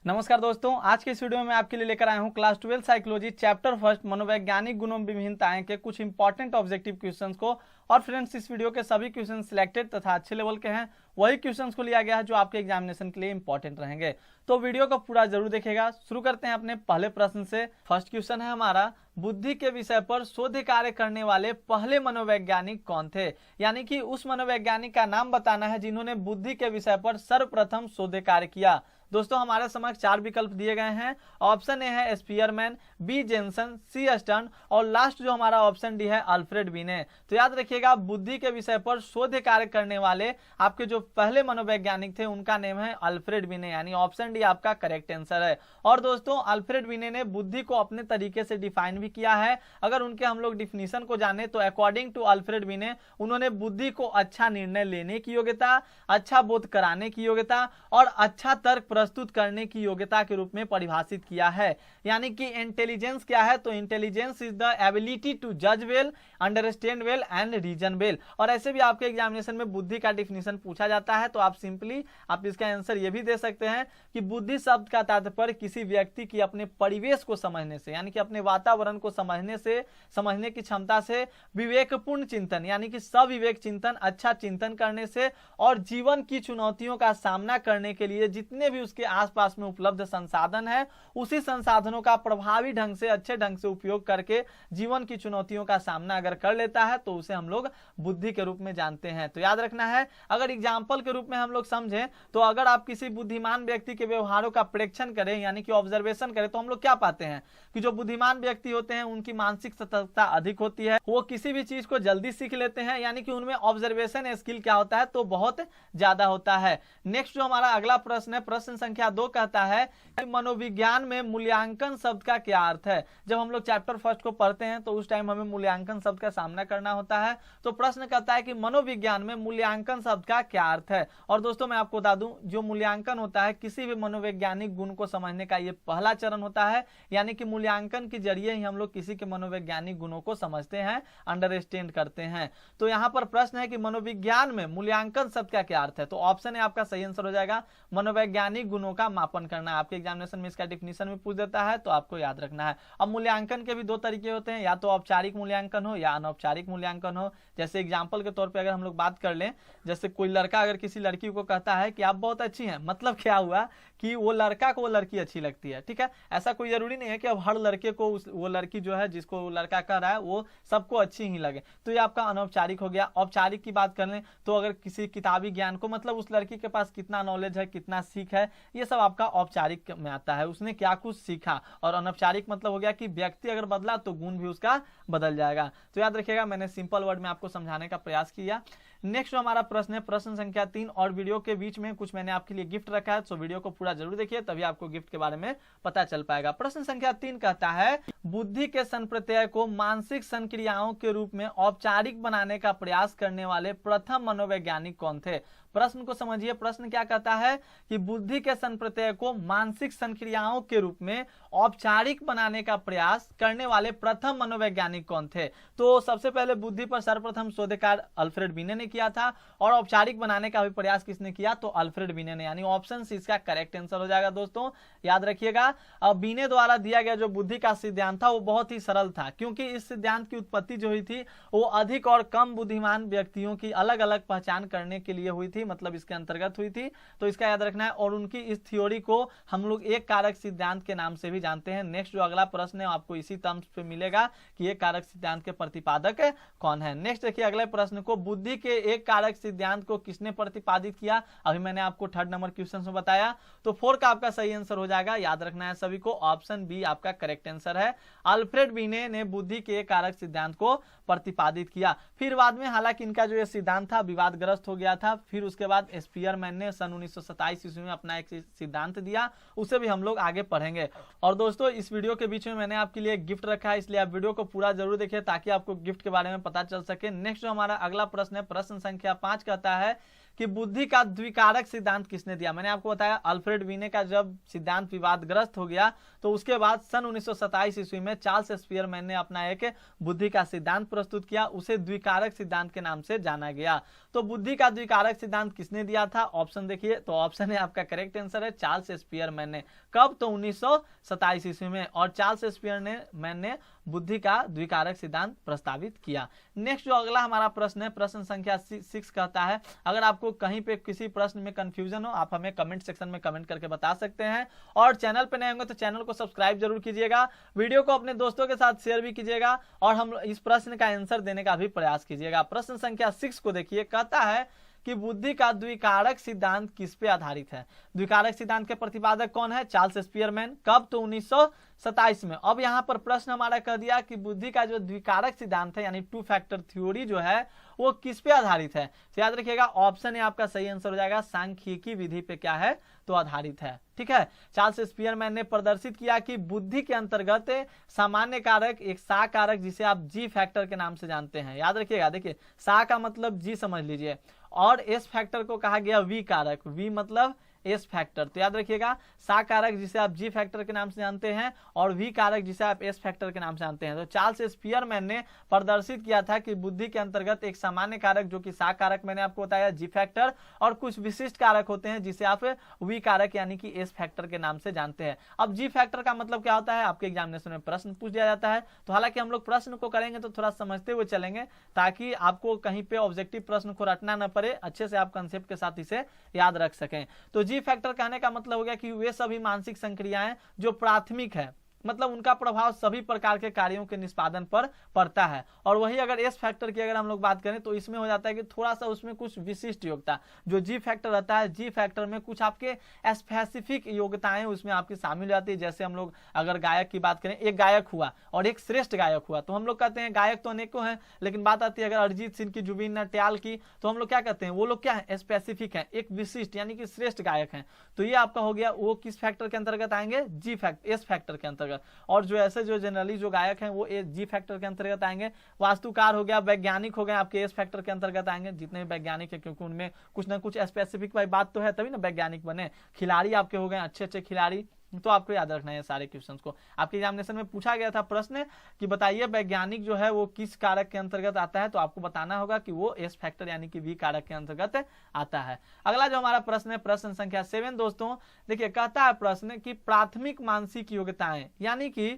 नमस्कार दोस्तों, आज के इस वीडियो में आपके लिए लेकर आया हूं क्लास 12 साइकोलॉजी चैप्टर फर्स्ट मनोवैज्ञानिक गुणों में विभिन्नताएं के कुछ इंपॉर्टेंट ऑब्जेक्टिव क्वेश्चंस को। और फ्रेंड्स, इस वीडियो के सभी क्वेश्चन सिलेक्टेड तथा अच्छे लेवल के हैं, वही क्वेश्चंस को लिया गया है जो आपके एग्जामिनेशन के लिए इंपॉर्टेंट रहेंगे। तो वीडियो को पूरा जरूर देखिएगा। शुरू करते हैं अपने पहले प्रश्न से। फर्स्ट क्वेश्चन है हमारा, बुद्धि के विषय पर शोध कार्य करने वाले पहले मनोवैज्ञानिक कौन थे। यानी कि उस मनोवैज्ञानिक का नाम बताना है जिन्होंने बुद्धि के विषय पर सर्वप्रथम शोध कार्य किया। दोस्तों, हमारे समक्ष चार विकल्प दिए गए हैं। ऑप्शन ए है स्पीयरमैन, बी जेनसन, सी स्टर्न और लास्ट जो हमारा ऑप्शन डी है अल्फ्रेड बिने। तो याद रखिएगा, बुद्धि के विषय पर शोध कार्य करने वाले आपके जो पहले मनोवैज्ञानिक थे उनका नेम है अल्फ्रेड बिने, यानी ऑप्शन डी आपका करेक्ट आंसर है। और दोस्तों, अल्फ्रेड बिने ने बुद्धि को अपने तरीके से डिफाइन भी किया है। अगर उनके हम लोग डिफिनीशन को जाने तो अकॉर्डिंग टू अल्फ्रेड बिने, उन्होंने बुद्धि को अच्छा निर्णय लेने की योग्यता, अच्छा बोध कराने की योग्यता और अच्छा तर्क प्रस्तुत करने की योग्यता के रूप में परिभाषित किया है। यानी कि इंटेलिजेंस क्या है, तो intelligence is the ability to जज well, understand well and reason well. और ऐसे भी आपके एग्जामिनेशन में बुद्धि का डिफिनीशन पूछा जाता है, तो आप सिंपली आप इसका आंसर ये भी दे सकते हैं कि बुद्धि शब्द का तात्पर्य किसी व्यक्ति की अपने परिवेश को समझने से, यानी कि अपने वातावरण को समझने की क्षमता से, विवेकपूर्ण चिंतन यानी कि सविवेक चिंतन, अच्छा चिंतन करने से और जीवन की चुनौतियों का सामना करने के लिए जितने भी उसके आसपास में उपलब्ध संसाधन है, उसी संसाधनों का प्रभावी ढंग से, अच्छे ढंग से उपयोग करके जीवन की चुनौतियों का सामना अगर कर लेता है तो उसे हम लोग बुद्धि के रूप में जानते हैं। तो याद रखना है, अगर एग्जाम्पल के रूप में हम लोग समझें तो अगर आप किसी बुद्धिमान व्यक्ति के व्यवहारों का प्रेक्षण करें यानी कि ऑब्जर्वेशन करें, तो हम लोग क्या पाते हैं कि जो बुद्धिमान व्यक्ति होते हैं उनकी मानसिक सतर्कता अधिक होती है, वो किसी भी चीज को जल्दी सीख लेते हैं, यानी कि उनमें ऑब्जर्वेशन स्किल क्या होता है, तो बहुत ज्यादा होता है। नेक्स्ट जो हमारा अगला प्रश्न है, प्रश्न संख्या 2 कहता है कि मनोविज्ञान में मूल्यांकन शब्द का क्या अर्थ है। जब हम लोग चैप्टर फर्स्ट को पढ़ते हैं तो उस टाइम हमें मूल्यांकन शब्द का सामना करना होता है। तो प्रश्न कहता है कि मनोविज्ञान में मूल्यांकन शब्द का क्या अर्थ है। और दोस्तों, मैं आपको बता दूं, जो मूल्यांकन होता है किसी भी मनोवैज्ञानिक गुण को समझने का ये पहला चरण होता है। यानी कि मूल्यांकन के जरिए ही हम लोग किसी के मनोवैज्ञानिक गुणों को समझते हैं, अंडरस्टैंड करते हैं। तो यहाँ पर प्रश्न है कि मनोविज्ञान में मूल्यांकन शब्द का क्या अर्थ है। तो ऑप्शन है आपका सही आंसर हो जाएगा मनोवैज्ञानिक गुणों का मापन करना। आपके एग्जामिनेशन में इसका डिफिनीशन भी पूछ देता है, तो आपको याद रखना है। अब मूल्यांकन के भी दो तरीके होते हैं, या तो औपचारिक मूल्यांकन हो या अनौपचारिक मूल्यांकन हो। जैसे एग्जाम्पल के तौर पे अगर हम लोग बात कर लें, जैसे कोई लड़का अगर किसी लड़की को कहता है कि आप बहुत अच्छी हैं, मतलब क्या हुआ कि वो लड़का को वो लड़की अच्छी लगती है, ठीक है। ऐसा कोई जरूरी नहीं है कि अब हर लड़के को वो लड़की जो है जिसको वो लड़का कह रहा है वो सबको अच्छी ही लगे। तो ये आपका अनौपचारिक हो गया। औपचारिक की बात कर लें तो अगर किसी किताबी ज्ञान को, मतलब उस लड़की के पास कितना नॉलेज है, कितना सीख है, ये सब आपका औपचारिक में आता है, उसने क्या कुछ सीखा। और अनौपचारिक मतलब हो गया कि व्यक्ति अगर बदला तो गुण भी उसका बदल जाएगा। तो याद रखिएगा, मैंने सिंपल वर्ड में आपको समझाने का प्रयास किया। नेक्स्ट हमारा प्रश्न है प्रश्न संख्या 3, और वीडियो के बीच में कुछ मैंने आपके लिए गिफ्ट रखा है, तो वीडियो को पूरा जरूर देखिए, तभी आपको गिफ्ट के बारे में पता चल पाएगा। प्रश्न संख्या 3 कहता है, बुद्धि के संप्रत्यय को मानसिक संक्रियाओं के रूप में औपचारिक बनाने का प्रयास करने वाले प्रथम मनोवैज्ञानिक कौन थे। प्रश्न को समझिए, प्रश्न क्या कहता है कि बुद्धि के संप्रत्यय को मानसिक संक्रियाओं के रूप में औपचारिक बनाने का प्रयास करने वाले प्रथम मनोवैज्ञानिक कौन थे। तो सबसे पहले बुद्धि पर सर्वप्रथम शोध कार्य अल्फ्रेड बिने ने किया था, और औपचारिक बनाने का भी प्रयास किसने किया, तो अल्फ्रेड बिने ने, यानी ऑप्शन सी इसका करेक्ट आंसर हो जाएगा। दोस्तों याद रखिएगा, बिने द्वारा दिया गया जो बुद्धि का सिद्धांत था वो बहुत ही सरल था, क्योंकि इस सिद्धांत की उत्पत्ति जो हुई थी वो अधिक और कम बुद्धिमान व्यक्तियों की अलग अलग पहचान करने के लिए हुई थी, मतलब इसके अंतर्गत हुई थी। तो इसका याद रखना है। और उनकी इस थ्योरी को हम लोग एक कारक सिद्धांत के नाम से भी जानते हैं। नेक्स्ट जो अगला प्रश्न है आपको इसी टर्म्स पे मिलेगा कि एक कारक सिद्धांत के प्रतिपादक कौन है। नेक्स्ट देखिए अगले प्रश्न को, बुद्धि के एक कारक सिद्धांत को किसने प्रतिपादित किया। अभी मैंने आपको थर्ड नंबर क्वेश्चन में बताया, तो 4 का आपका सही आंसर हो जाएगा। याद रखना है सभी को, ऑप्शन बी आपका करेक्ट आंसर है। अल्फ्रेड बिने ने बुद्धि के एक कारक सिद्धांत को प्रतिपादित किया। फिर बाद में हालांकि इनका जो ये सिद्धांत था विवादग्रस्त हो गया था। फिर उसके बाद स्पीयरमैन ने सन 1927 ईस्वी में अपना एक सिद्धांत दिया, उसे भी हम लोग आगे पढ़ेंगे। और दोस्तों इस वीडियो के बीच में मैंने आपके लिए गिफ्ट रखा है, इसलिए आप वीडियो को पूरा जरूर देखिए ताकि आपको गिफ्ट के बारे में पता चल सके। नेक्स्ट जो हमारा अगला प्रश्न है प्रश्न संख्या 5 कहता है कि बुद्धि का द्विकारक सिद्धांत किसने दिया। मैंने आपको बताया अल्फ्रेड वीने का जब सिद्धांत विवादग्रस्त हो गया तो उसके बाद सन 1927 ईस्वी में चार्ल्स स्पीयरमैन ने अपना एक बुद्धि का सिद्धांत प्रस्तुत किया, उसे द्विकारक सिद्धांत के नाम से जाना गया। तो बुद्धि का द्विकारक सिद्धांत किसने दिया था, ऑप्शन देखिए, तो ऑप्शन है आपका करेक्ट आंसर है चार्ल्स स्पीयरमैन ने। कब, तो 1927 ईस्वी में, और चार्ल्स स्पीयरमैन ने बुद्धि का द्विकारक सिद्धांत प्रस्तावित किया। नेक्स्ट जो अगला हमारा प्रश्न है, प्रश्न संख्या 6 कहता है, अगर आपको कहीं पे किसी प्रश्न में कंफ्यूजन हो आप हमें कमेंट सेक्शन में कमेंट करके बता सकते हैं, और चैनल पे नए होंगे तो चैनल को सब्सक्राइब जरूर कीजिएगा, वीडियो को अपने दोस्तों के साथ शेयर भी कीजिएगा, और हम इस प्रश्न का आंसर देने का भी प्रयास कीजिएगा। प्रश्न संख्या 6 को देखिए, कहता है कि बुद्धि का द्विकारक सिद्धांत किस पे आधारित है। द्विकारक सिद्धांत के प्रतिपादक कौन है, चार्ल्स स्पीयरमैन। कब, तो 1927 में। अब यहाँ पर प्रश्न हमारा कह दिया कि बुद्धि का जो द्विकारक सिद्धांत है यानी टू फैक्टर थ्योरी जो है वो किस पे आधारित है। तो याद रखिएगा ऑप्शन है आपका सही आंसर हो जाएगा, सांख्यिकी विधि पे क्या है, तो आधारित है। ठीक है, चार्ल्स स्पीयरमैन ने प्रदर्शित किया कि बुद्धि के अंतर्गत सामान्य कारक एक सा कारक जिसे आप जी फैक्टर के नाम से जानते हैं। याद रखिएगा, देखिए सा का मतलब जी समझ लीजिए, और एस फैक्टर को कहा गया वी कारक, वी मतलब एस फैक्टर। तो याद रखिएगा सा कारक जिसे आप जी फैक्टर के नाम से जानते हैं और वी कारक जिसे आप एस फैक्टर के नाम से जानते हैं। तो चार्ल्स स्पीयरमैन ने प्रदर्शित किया था कि बुद्धि के अंतर्गत एक सामान्य कारक जो कि सा कारक मैंने आपको बताया जी फैक्टर, और कुछ विशिष्ट कारक होते हैं जिसे आप वी कारक यानी कि एस फैक्टर के नाम से जानते हैं। अब जी फैक्टर का मतलब क्या होता है, आपके एग्जामिनेशन में प्रश्न पूछ दिया जाता है, तो हालांकि हम लोग प्रश्न को करेंगे तो थोड़ा समझते हुए चलेंगे ताकि आपको कहीं पे ऑब्जेक्टिव प्रश्न को रटना न पड़े, अच्छे से आप कंसेप्ट के साथ इसे याद रख सकें। तो जी फैक्टर कहने का मतलब हो गया कि वे सभी मानसिक संक्रियाएं जो प्राथमिक है, मतलब उनका प्रभाव सभी प्रकार के कार्यों के निष्पादन पर पड़ता है। और वही अगर एस फैक्टर की अगर हम लोग बात करें तो इसमें हो जाता है कि थोड़ा सा उसमें कुछ विशिष्ट योग्यता, जो जी फैक्टर रहता है जी फैक्टर में कुछ आपके स्पेसिफिक योग्यताएं उसमें आपकी शामिल हो जाती है। जैसे हम लोग अगर गायक की बात करें, एक गायक हुआ और एक श्रेष्ठ गायक हुआ, तो हम लोग कहते हैं गायक तो अनेकों हैं, लेकिन बात आती है अगर अरिजीत सिंह की, जुबिन नौटियाल की, तो हम लोग क्या कहते हैं, वो लोग क्या है, स्पेसिफिक है, एक विशिष्ट यानी कि श्रेष्ठ गायक है। तो ये आपका हो गया, वो किस फैक्टर के अंतर्गत आएंगे, जी फैक्टर, एस फैक्टर के अंतर्गत। और जो ऐसे जो जनरली जो गायक हैं वो जी फैक्टर के अंतर्गत आएंगे। वास्तुकार हो गया, वैज्ञानिक हो गए, आपके एस फैक्टर के अंतर्गत आएंगे, जितने भी वैज्ञानिक है, क्योंकि उनमें कुछ ना कुछ स्पेसिफिक भाई बात तो है तभी ना वैज्ञानिक बने। खिलाड़ी आपके हो गए अच्छे अच्छे खिलाड़ी, तो आपको याद रखना है सारे क्वेश्चंस को। आपके एग्जामिनेशन में पूछा गया था प्रश्न कि बताइए वैज्ञानिक जो है वो किस कारक के अंतर्गत आता है, तो आपको बताना होगा कि वो एस फैक्टर यानी कि वी कारक के अंतर्गत आता है। अगला जो हमारा प्रश्न है, प्रश्न संख्या 7 दोस्तों, देखिए कहता है प्रश्न कि प्राथमिक मानसिक योग्यताएं यानी कि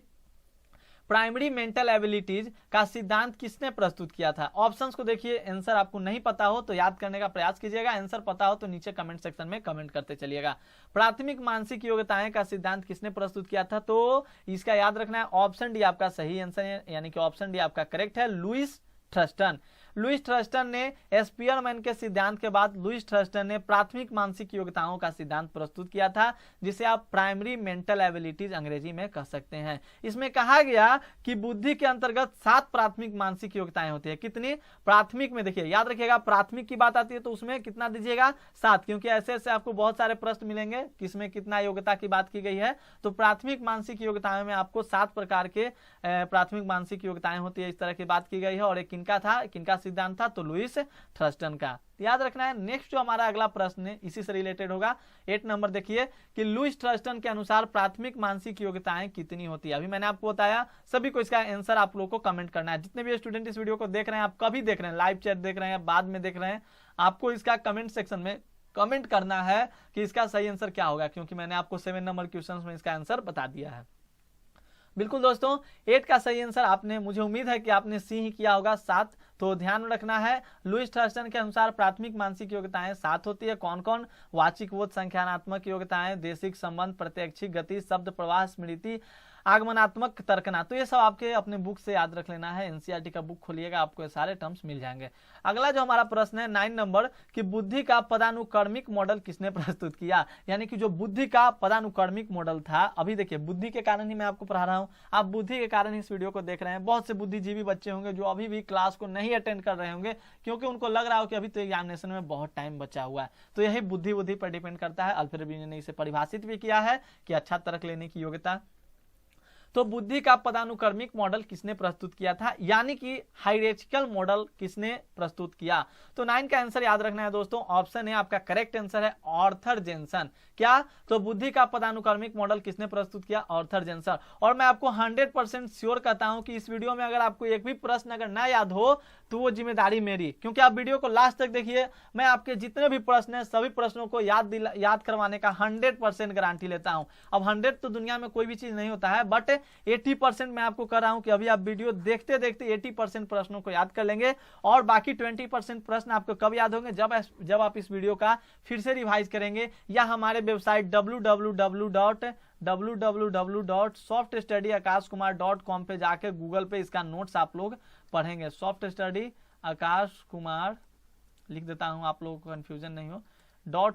प्राइमरी मेंटल एबिलिटीज का सिद्धांत किसने प्रस्तुत किया था। ऑप्शंस को देखिए, आंसर आपको नहीं पता हो तो याद करने का प्रयास कीजिएगा, आंसर पता हो तो नीचे कमेंट सेक्शन में कमेंट करते चलिएगा। प्राथमिक मानसिक योग्यताएं का सिद्धांत किसने प्रस्तुत किया था, तो इसका याद रखना है ऑप्शन डी आपका सही आंसर है, यानी कि ऑप्शन डी आपका करेक्ट है, लुईस थ्रस्टन। लुईस थ्रस्टन ने स्पीयरमैन के सिद्धांत के बाद लुईस थ्रस्टन ने प्राथमिक मानसिक योग्यताओं का सिद्धांत प्रस्तुत किया था, जिसे आप प्राइमरी मेंटल एबिलिटीज अंग्रेजी में कह सकते हैं। इसमें कहा गया कि बुद्धि के अंतर्गत 7 प्राथमिक मानसिक योग्यताएं होती है। कितनी प्राथमिक में, देखिए याद रखिएगा प्राथमिक की बात आती है तो उसमें कितना दीजिएगा, 7, क्योंकि ऐसे ऐसे आपको बहुत सारे प्रश्न मिलेंगे किसमें कितना योग्यता की बात की गई है। तो प्राथमिक मानसिक योग्यताओं में आपको 7 प्रकार के प्राथमिक मानसिक योग्यताएं होती है, इस तरह की बात की गई है। और एक किनका सिद्धांत था, तो लुईस थ्रस्टन का, याद रखना है। नेक्स्ट जो हमारा अगला प्रश्न है इसी से रिलेटेड होगा, 8 नंबर देखिए कि लुईस थ्रस्टन के अनुसार प्राथमिक मानसिक योग्यताएं कितनी होती है। अभी मैंने आपको बताया, सभी को इसका आंसर आप लोगों को कमेंट करना है। जितने भी स्टूडेंट इस वीडियो को देख रहे हैं, आप कभी देख रहे हैं, लाइव चैट देख रहे हैं, बाद में देख रहे हैं, आपको इसका कमेंट सेक्शन में कमेंट करना है कि इसका सही आंसर क्या होगा, क्योंकि मैंने आपको 7 नंबर क्वेश्चन में इसका आंसर बता दिया है। बिल्कुल दोस्तों, 8 का सही आंसर आपने, मुझे उम्मीद है कि आपने सी ही किया होगा, 7। तो ध्यान रखना है, लुईस थ्रस्टन के अनुसार प्राथमिक मानसिक योग्यताएं 7 होती है। कौन कौन, वाचिक बोध, संख्यानात्मक योग्यताएं, देशिक संबंध, प्रत्यक्षिक गति, शब्द प्रवाह, स्मृति, आगमनात्मक तर्कना। तो ये सब आपके अपने बुक से याद रख लेना है, एनसीईआरटी का बुक खोलिएगा, आपको ये सारे टर्म्स मिल जाएंगे। अगला जो हमारा प्रश्न है 9 नंबर कि बुद्धि का पदानुक्रमिक मॉडल किसने प्रस्तुत किया, यानी कि जो बुद्धि का पदानुक्रमिक मॉडल था। अभी देखिए बुद्धि के कारण ही मैं आपको पढ़ा रहा हूँ, आप बुद्धि के कारण इस वीडियो को देख रहे हैं। बहुत से बुद्धिजीवी बच्चे होंगे जो अभी भी क्लास को नहीं अटेंड कर रहे होंगे, क्योंकि उनको लग रहा हो कि अभी तो एग्जामिनेशन में बहुत टाइम बचा हुआ है। तो यही बुद्धि पर डिपेंड करता है। अल्फ्रेड वीने ने इसे परिभाषित भी किया है कि अच्छा तर्क लेने की योग्यता। तो बुद्धि का पदानुक्रमिक मॉडल किसने प्रस्तुत किया था, यानी कि हायरार्किकल मॉडल किसने प्रस्तुत किया। तो 9 का आंसर याद रखना है दोस्तों, ऑप्शन है आपका करेक्ट आंसर है आर्थर जेनसन। क्या, तो बुद्धि का पदानुक्रमिक मॉडल किसने प्रस्तुत किया, आर्थर जेनसन। और मैं आपको 100% श्योर कहता हूं कि इस वीडियो में अगर आपको एक भी प्रश्न अगर ना याद हो तो वो जिम्मेदारी मेरी, क्योंकि आप वीडियो को लास्ट तक देखिए। मैं आपके जितने भी प्रश्न हैं सभी प्रश्नों को याद करवाने का 100% गारंटी लेता हूं। अब 100 तो दुनिया में कोई भी चीज नहीं होता है, बट 80% मैं आपको कह रहा हूं कि अभी आप वीडियो देखते देखते 80% प्रश्नों को याद कर लेंगे, और बाकी 20% प्रश्न आपको कब याद होंगे, जब आप इस वीडियो का फिर से रिवाइज करेंगे, या हमारे वेबसाइट www.softstudyakashkumar.com पे जाके गूगल पे इसका नोट्स आप लोग पढ़ेंगे। सॉफ्ट स्टडी आकाश कुमार लिख देता हूं, आप लोगों को कंफ्यूजन नहीं हो,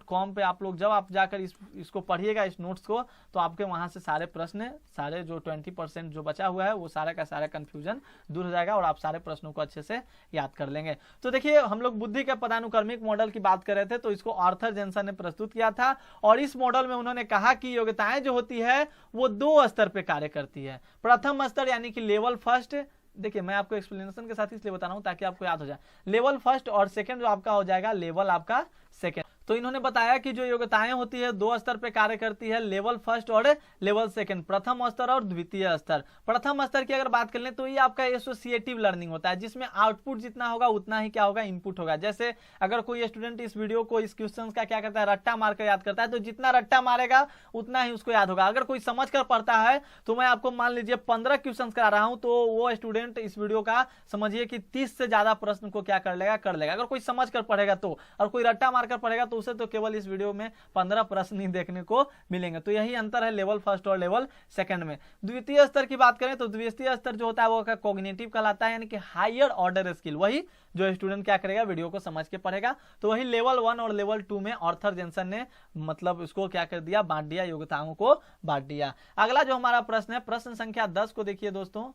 .com पे आप लोग जब आप जाकर इसको पढ़िएगा, इस नोट्स को, तो आपके वहां से सारे प्रश्न, सारे जो 20% जो बचा हुआ है वो सारा का सारा कंफ्यूजन दूर हो जाएगा और आप सारे प्रश्नों को अच्छे से याद कर लेंगे। तो देखिए, हम लोग बुद्धि के पदानुक्रमिक मॉडल की बात कर रहे थे, तो इसको आर्थर जेनसन ने प्रस्तुत किया था, और इस मॉडल में उन्होंने कहा कि योग्यताएं जो होती है वो 2 स्तर पर कार्य करती है। प्रथम स्तर यानी कि लेवल फर्स्ट, देखिए मैं आपको एक्सप्लेनेशन के साथ इसलिए बता रहा हूं ताकि आपको याद हो जाए, लेवल फर्स्ट, और सेकंड जो आपका हो जाएगा लेवल आपका सेकंड। तो इन्होंने बताया कि जो योग्यताएं होती है 2 स्तर पे कार्य करती है, लेवल फर्स्ट और लेवल सेकंड, प्रथम स्तर और द्वितीय स्तर। प्रथम स्तर की अगर बात कर लें तो ये आपका एसोसिएटिव लर्निंग होता है, जिसमें आउटपुट जितना होगा उतना ही क्या होगा, इनपुट होगा। जैसे अगर कोई स्टूडेंट इस वीडियो को, इस क्वेश्चन का क्या करता है, रट्टा मारकर याद करता है, तो जितना रट्टा मारेगा उतना ही उसको याद होगा। अगर कोई समझ कर पढ़ता है, तो मैं आपको मान लीजिए 15 क्वेश्चन करा रहा हूं, तो वो स्टूडेंट इस वीडियो का समझिए कि 30 से ज्यादा प्रश्न को क्या कर लेगा, कर लेगा, अगर कोई समझ कर पढ़ेगा तो। और कोई रट्टा मारकर पढ़ेगा तो उसे तो केवल इस वीडियो में 15 प्रश्न ही देखने को मिलेंगे। तो यही अंतर है लेवल फर्स्ट और लेवल सेकंड में। द्वितीय स्तर की बात करें तो द्वितीय स्तर जो होता है वो कॉग्निटिव कहलाता है, यानी कि हायर ऑर्डर स्किल, वही जो स्टूडेंट क्या करेगा, वीडियो को समझ के पढ़ेगा। तो वही लेवल 1 और लेवल 2 में आर्थर जेनसन ने मतलब उसको क्या कर दिया, बांट दिया, योग्यताओं को बांट दिया। अगला जो हमारा प्रश्न है, प्रश्न संख्या 10 को देखिए दोस्तों,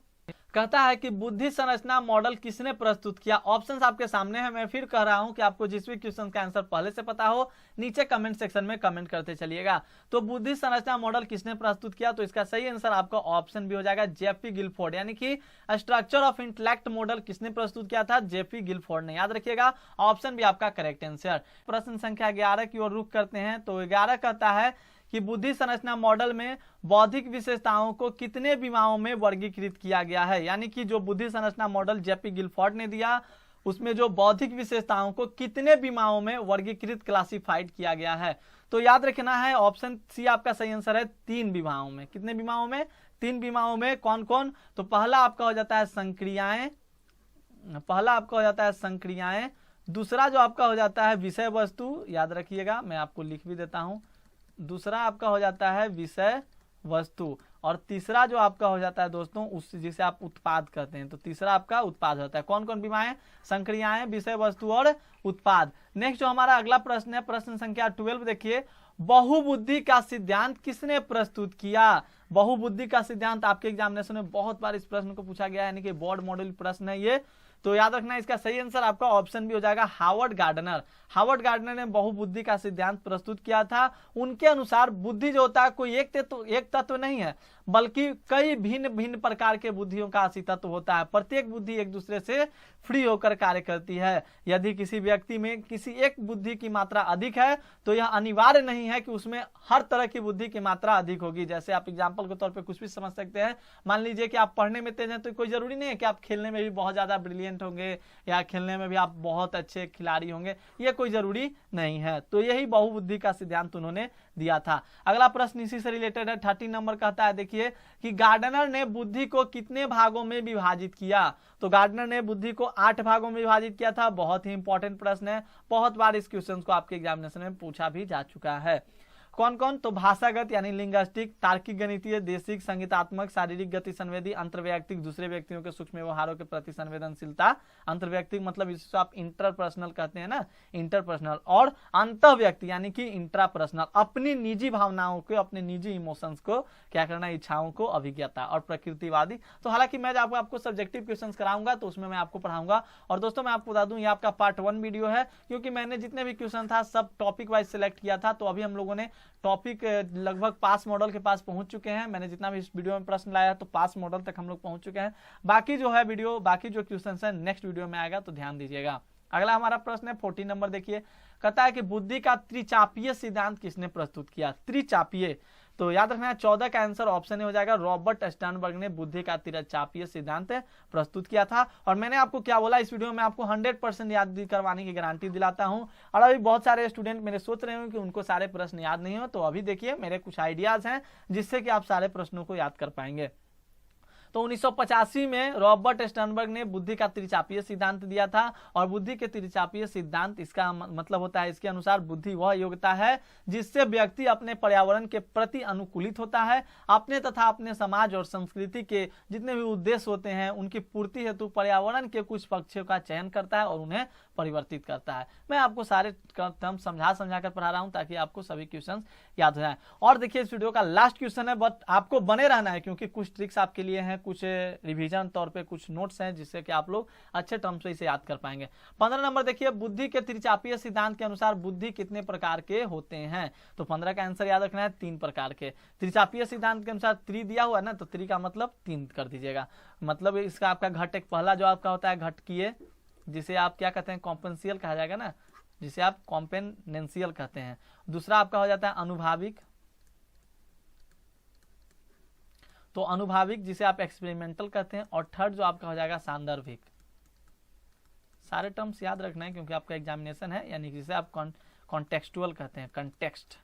कहता है कि बुद्धि संरचना मॉडल किसने प्रस्तुत किया। ऑप्शंस आपके सामने है, मैं फिर कह रहा हूं कि आपको जिस भी क्वेश्चन का आंसर पहले से पता हो नीचे कमेंट सेक्शन में कमेंट करते चलिएगा। तो बुद्धि संरचना मॉडल किसने प्रस्तुत किया, तो इसका सही आंसर आपका ऑप्शन भी हो जाएगा जेपी गिलफोर्ड, यानी कि स्ट्रक्चर ऑफ इंटेलेक्ट मॉडल किसने प्रस्तुत किया था, जेपी गिलफोर्ड ने। याद रखिएगा, ऑप्शन भी आपका करेक्ट आंसर। प्रश्न संख्या 11 की ओर रुख करते हैं, तो 11 कहता है कि बुद्धि संरचना मॉडल में बौद्धिक विशेषताओं को कितने विमाओं में वर्गीकृत किया गया है, यानी कि जो बुद्धि संरचना मॉडल जेपी गिलफोर्ड ने दिया उसमें जो बौद्धिक विशेषताओं को कितने विमाओं में वर्गीकृत क्लासिफाइड किया गया है। तो याद रखना है, ऑप्शन सी आपका सही आंसर है 3 विमाओं में। कितने विमाओं में, 3 विमाओं में। कौन कौन, तो पहला आपका हो जाता है संक्रियाएं, दूसरा जो आपका हो जाता है विषय वस्तु, याद रखिएगा मैं आपको लिख भी देता हूं, दूसरा आपका हो जाता है विषय वस्तु, और तीसरा जो आपका हो जाता है दोस्तों उस जिसे आप उत्पाद कहते हैं, तो तीसरा आपका उत्पाद होता है। कौन कौन विमाएं, संक्रियाएं, विषय वस्तु और उत्पाद। नेक्स्ट जो हमारा अगला प्रश्न है, प्रश्न संख्या 12 देखिए, बहुबुद्धि का सिद्धांत किसने प्रस्तुत किया। बहुबुद्धि का सिद्धांत आपके एग्जामिनेशन में बहुत बार इस प्रश्न को पूछा गया है, यानी कि बोर्ड मॉडल प्रश्न है ये। तो याद रखना, इसका सही आंसर आपका ऑप्शन भी हो जाएगा हार्वर्ड गार्डनर। हार्वर्ड गार्डनर ने बहुबुद्धि का सिद्धांत प्रस्तुत किया था। उनके अनुसार बुद्धि जो होता है कोई एक तत्व नहीं है, बल्कि कई भिन्न भिन्न प्रकार के बुद्धियों का ऐसी तत्व होता है। प्रत्येक बुद्धि एक दूसरे से फ्री होकर कार्य करती है। यदि किसी व्यक्ति में किसी एक बुद्धि की मात्रा अधिक है तो यह अनिवार्य नहीं है कि उसमें हर तरह की बुद्धि की मात्रा अधिक होगी। जैसे आप एग्जाम्पल के तौर पर कुछ भी समझ सकते हैं, मान लीजिए कि आप पढ़ने में तेज हैं तो कोई जरूरी नहीं है कि आप खेलने में भी बहुत ज्यादा ब्रिलियंट होंगे या खेलने में भी आप बहुत अच्छे खिलाड़ी होंगे, ये कोई जरूरी नहीं है। तो यही बहुबुद्धि का सिद्धांत उन्होंने दिया था। अगला प्रश्न इसी से रिलेटेड है, 13 नंबर कहता है देखिए कि गार्डनर ने बुद्धि को कितने भागों में विभाजित किया। तो गार्डनर ने बुद्धि को 8 भागों में विभाजित किया था। बहुत ही इंपॉर्टेंट प्रश्न है, बहुत बार इस क्वेश्चन को आपके एग्जामिनेशन में पूछा भी जा चुका है। कौन कौन, तो भाषागत यानी लिंग्विस्टिक, तार्किक गणितीय, देशिक, संगीतात्मक, शारीरिक गति संवेदी, अंतर्वैयक्तिक दूसरे व्यक्तियों के सूक्ष्म व्यवहारों के प्रति संवेदनशीलता, अंतर्वैयक्तिक मतलब इसको आप इंटरपर्सनल कहते हैं ना, इंटरपर्सनल, और अंतःव्यक्ति यानी कि इंट्रापर्सनल, अपनी निजी भावनाओं को, अपने निजी इमोशंस को क्या करना, इच्छाओं को, अभिज्ञता, और प्रकृतिवादी। तो हालांकि मैं जब आपको सब्जेक्टिव क्वेश्चन कराऊंगा तो उसमें मैं आपको पढ़ाऊंगा। और दोस्तों मैं आपको बता दूं ये आपका पार्ट 1 वीडियो है, क्योंकि मैंने जितने भी क्वेश्चन था सब टॉपिक वाइज सिलेक्ट किया था। तो अभी हम लोगों ने टॉपिक लगभग पास मॉडल के पास पहुंच चुके हैं। मैंने जितना भी इस वीडियो में प्रश्न लाया तो पास मॉडल तक हम लोग पहुंच चुके हैं। बाकी जो है वीडियो, बाकी जो क्वेश्चन है नेक्स्ट वीडियो में आएगा, तो ध्यान दीजिएगा। अगला हमारा प्रश्न है 14 नंबर, देखिए कहता है कि बुद्धि का त्रिचापीय सिद्धांत किसने प्रस्तुत किया। त्रिचापीय, तो याद रखना है 14 का आंसर ऑप्शन ए हो जाएगा। रॉबर्ट स्टर्नबर्ग ने बुद्धि का त्रिचापीय सिद्धांत प्रस्तुत किया था। और मैंने आपको क्या बोला, इस वीडियो में आपको 100% याद करवाने की गारंटी दिलाता हूं। और अभी बहुत सारे स्टूडेंट मेरे सोच रहे हो कि उनको सारे प्रश्न याद नहीं हो, तो अभी देखिए मेरे कुछ आइडियाज हैं जिससे कि आप सारे प्रश्नों को याद कर पाएंगे। तो 1985 में रॉबर्ट स्टर्नबर्ग ने बुद्धि का त्रिचापीय सिद्धांत दिया था। और बुद्धि के त्रिचापीय सिद्धांत, इसका मतलब होता है, इसके अनुसार बुद्धि वह योग्यता है जिससे व्यक्ति अपने पर्यावरण के प्रति अनुकूलित होता है, अपने तथा अपने समाज और संस्कृति के जितने भी उद्देश्य होते हैं उनकी पूर्ति हेतु पर्यावरण के कुछ पक्षों का चयन करता है और उन्हें परिवर्तित करता है। मैं आपको सारे टर्म समझा कर पढ़ा रहा हूं ताकि आपको सभी क्वेश्चन याद हो जाए। और देखिए इस वीडियो का लास्ट क्वेश्चन है, बट आपको बने रहना है क्योंकि कुछ ट्रिक्स आपके लिए हैं, कुछ रिवीजन तौर पे कुछ नोट्स हैं जिससे कि आप लोग अच्छे टर्म से इसे याद कर पाएंगे। 15 नंबर देखिए, बुद्धि के त्रिचापीय सिद्धांत के अनुसार बुद्धि कितने प्रकार के होते हैं। तो 15 का आंसर याद रखना है 3 प्रकार के। त्रिचापीय सिद्धांत के अनुसार 3 दिया हुआ है ना, तो 3 का मतलब 3 कर दीजिएगा। मतलब इसका आपका घटक, पहला जो आपका होता है घटकीय, जिसे आप क्या कहते हैं कॉम्पेंशियल कहा जाएगा ना, जिसे आप कॉम्पेनेंशियल कहते हैं। दूसरा आपका हो जाता है अनुभाविक, तो अनुभाविक जिसे आप एक्सपेरिमेंटल कहते हैं। और थर्ड जो आपका हो जाएगा सांदर्भिक। सारे टर्म्स याद रखना है क्योंकि आपका एग्जामिनेशन है, यानी जिसे आप कॉन्टेक्सुअल कहते हैं, कंटेक्स्ट।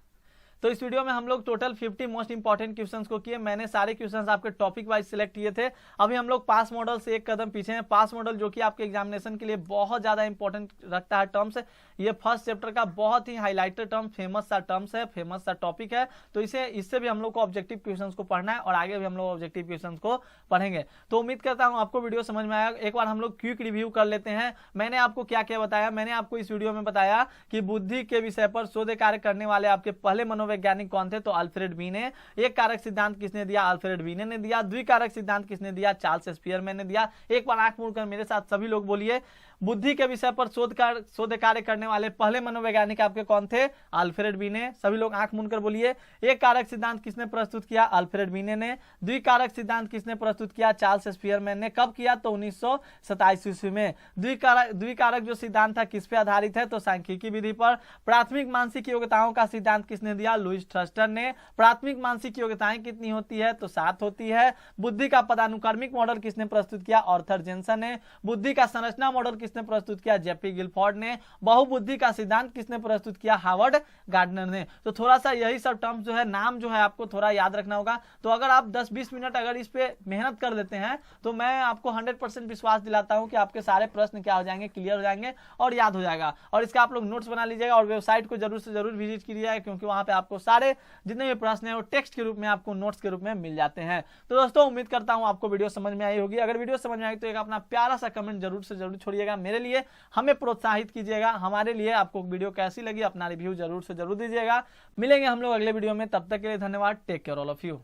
तो इस वीडियो में हम लोग टोटल 50 मोस्ट इंपॉर्टेंट क्वेश्चंस को किए। मैंने सारे क्वेश्चंस आपके टॉपिक वाइज सिलेक्ट किए थे। अभी हम लोग पास मॉडल से एक कदम पीछे हैं। पास मॉडल जो कि आपके एग्जामिनेशन के लिए बहुत ज्यादा इंपॉर्टेंट रखता है टर्म्स। ये फर्स्ट चैप्टर का बहुत ही हाईलाइटेड टर्म, फेमस सा टर्म्स है, फेमस सा टॉपिक है। तो इससे भी हम लोग को ऑब्जेक्टिव क्वेश्चंस को पढ़ना है और आगे भी हम लोग ऑब्जेक्टिव क्वेश्चंस को पढ़ेंगे। तो उम्मीद करता हूं आपको वीडियो समझ में आया। एक बार हम लोग क्विक रिव्यू कर लेते हैं। मैंने आपको क्या क्या बताया। मैंने आपको इस वीडियो में बताया कि बुद्धि के विषय पर शोध कार्य करने वाले आपके पहले मनोवैज्ञानिक कौन थे, तो अल्फ्रेड बीने। एक कारक सिद्धांत किसने दिया, अल्फ्रेड बीने ने दिया। द्विकारक सिद्धांत किसने दिया, चार्ल्स स्पियरमैन ने दिया। एक बार आंख मूंदकर मेरे साथ सभी लोग बोलिए, बुद्धि के विषय पर शोध कार्य करने वाले पहले मनोवैज्ञानिक आपके कौन थे, अल्फ्रेड बीने। सभी लोग आंख मूंदकर बोलिए। एक कारक सिद्धांत किसने प्रस्तुत किया, अल्फ्रेड बीने ने। द्विकारक सिद्धांत किसने प्रस्तुत किया, चार्ल्स स्पियरमैन ने। कब किया, तो 1927 ईस्वी में। द्विकारक जो सिद्धांत था किस पे आधारित है, तो सांख्यिकी विधि पर। प्राथमिक मानसिक योग्यताओं का सिद्धांत किसने दिया, लुईस थर्स्टन ने। प्राथमिक मानसिक योग्यताएं कितनी होती है, तो 7 होती है। बुद्धि का पदानुक्रमिक मॉडल किसने प्रस्तुत किया, आर्थर जेनसन ने। बुद्धि का संरचना मॉडल किसने प्रस्तुत किया, जेपी गिलफोर्ड ने। बहुबुद्धि का सिद्धांत किसने प्रस्तुत किया, हार्वर्ड गार्डनर ने। तो थोड़ा सा यही सब टर्म्स जो है, नाम जो है आपको थोड़ा याद रखना होगा। तो अगर आप 10-20 मिनट अगर इस पे मेहनत कर लेते हैं तो मैं आपको 100% विश्वास दिलाता हूं कि आपके सारे प्रश्न क्या हो जाएंगे, क्लियर हो जाएंगे और याद हो जाएगा। और इसका आप लोग नोट्स बना लीजिएगा और वेबसाइट को जरूर से जरूर विजिट कीजिएगा क्योंकि वहां पे आपको सारे जितने भी प्रश्न है वो टेक्स्ट के रूप में आपको नोट्स के रूप में मिल जाते हैं। तो दोस्तों उम्मीद करता हूं आपको वीडियो समझ में आई होगी। अगर वीडियो समझ में आई तो एक अपना प्यारा सा कमेंट जरूर से जरूर छोड़िएगा। मेरे लिए हमें प्रोत्साहित कीजिएगा। हमारे लिए आपको वीडियो कैसी लगी अपना रिव्यू जरूर से जरूर दीजिएगा। मिलेंगे हम लोग अगले वीडियो में, तब तक के लिए धन्यवाद। Take care all of you.